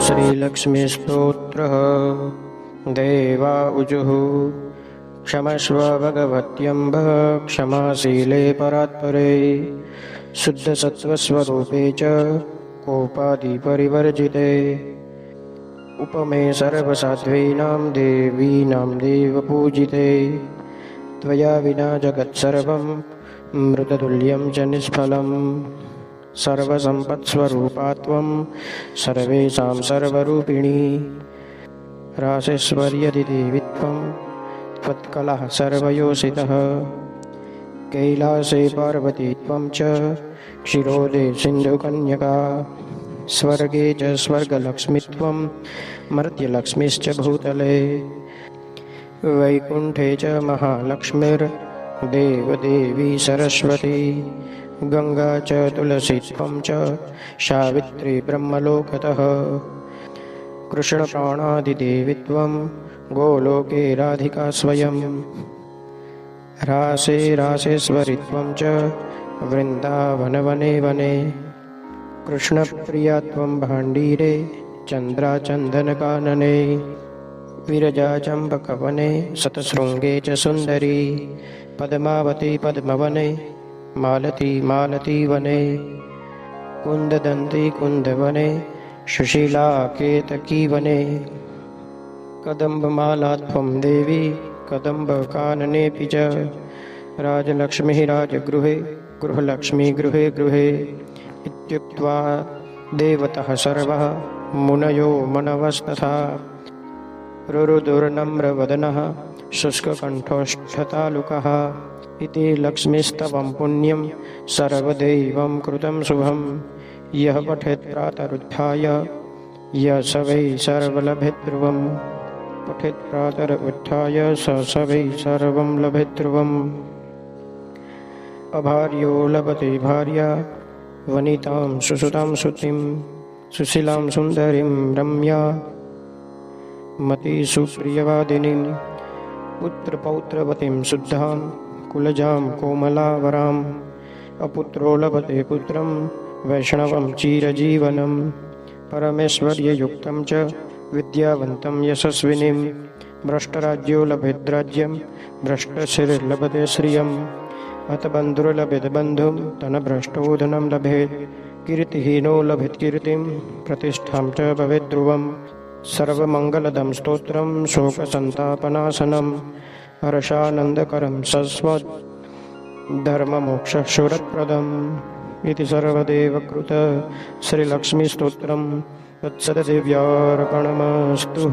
श्रीलक्ष्मीस्तोत्रः। देवा ऊचुः क्षमस्व भगवत्यम्ब क्षमाशीले परात्परे शुद्धसत्त्वस्वरूपे च कोपादिपरिवर्जिते उपमे सर्वसाध्वीनां देवीनां देवपूजिते त्वया विना जगत्सर्वं मृततुल्यं च निष्फलम् सर्वसम्पत्स्वरूपा त्वं सर्वेषां सर्वरूपिणी रासेश्वर्यदिदेवी त्वं त्वत्कलः सर्वयोषितः कैलासे पार्वती त्वं च क्षीरोदे सिन्धुकन्यका स्वर्गे च स्वर्गलक्ष्मी त्वं मर्त्यलक्ष्मीश्च भूतले वैकुण्ठे च महालक्ष्मीर्देवदेवी सरस्वती गंगा च तुलसी त्वं च सावित्री ब्रह्मलोकतः कृष्णप्राणादिदेवी त्वं गोलोके राधिका स्वयं रासे रासेश्वरी त्वं च वृन्दावनवने वने कृष्णप्रिया त्वं भाण्डीरे चन्द्राचन्दनकानने विरजा चम्पकवने शतशृङ्गे च सुन्दरी पद्मावती पद्मवने मालती मालतीवने कुन्ददन्ती कुन्दवने सुशीला केतकीवने कदम्बमाला त्वं देवी कदम्बकाननेऽपि च राजलक्ष्मीः राजगृहे गृहलक्ष्मी गृहे गृहे इत्युक्त्वा देवतः सर्वः मुनयो मनवस्तथा रुरुदुर्नम्रवदनः शुष्ककण्ठोष्ठतालुकः इति लक्ष्मीस्तवं पुण्यं सर्वदैवं कृतं शुभं यः पठेत् प्रातरुत्थाय य स वै सर्वलभेत् ध्रुवम् पठेत् प्रातरुत्थाय स वै सर्वं लभेत् ध्रुवम् अभार्यो लभते भार्या वनितां सुसुतां सुतीं सुशीलां सुन्दरीं रम्या मतिसुप्रियवादिनीं पुत्रपौत्रवतीं शुद्धां कुलजां कोमलावराम् अपुत्रो लभते पुत्रं वैष्णवं चिरजीवनं परमेश्वर्ययुक्तं च विद्यावन्तं यशस्विनीं भ्रष्टराज्यो लभेद्राज्यं भ्रष्टश्रीर्लभते श्रियम् अथ बन्धुर्लभेत् बन्धुं धनभ्रष्टो धनं लभेत् कीर्तिहीनो लभेत् कीर्तिं प्रतिष्ठां च भवेत् ध्रुवम् सर्वमङ्गलदं स्तोत्रं शोकसन्तापनाशनं हर्षानन्दकरं सस्वत् धर्ममोक्षशूरप्रदम् इति सर्वदेवकृत श्रीलक्ष्मीस्तोत्रं तत्सद्देव्यार्पणमस्तु।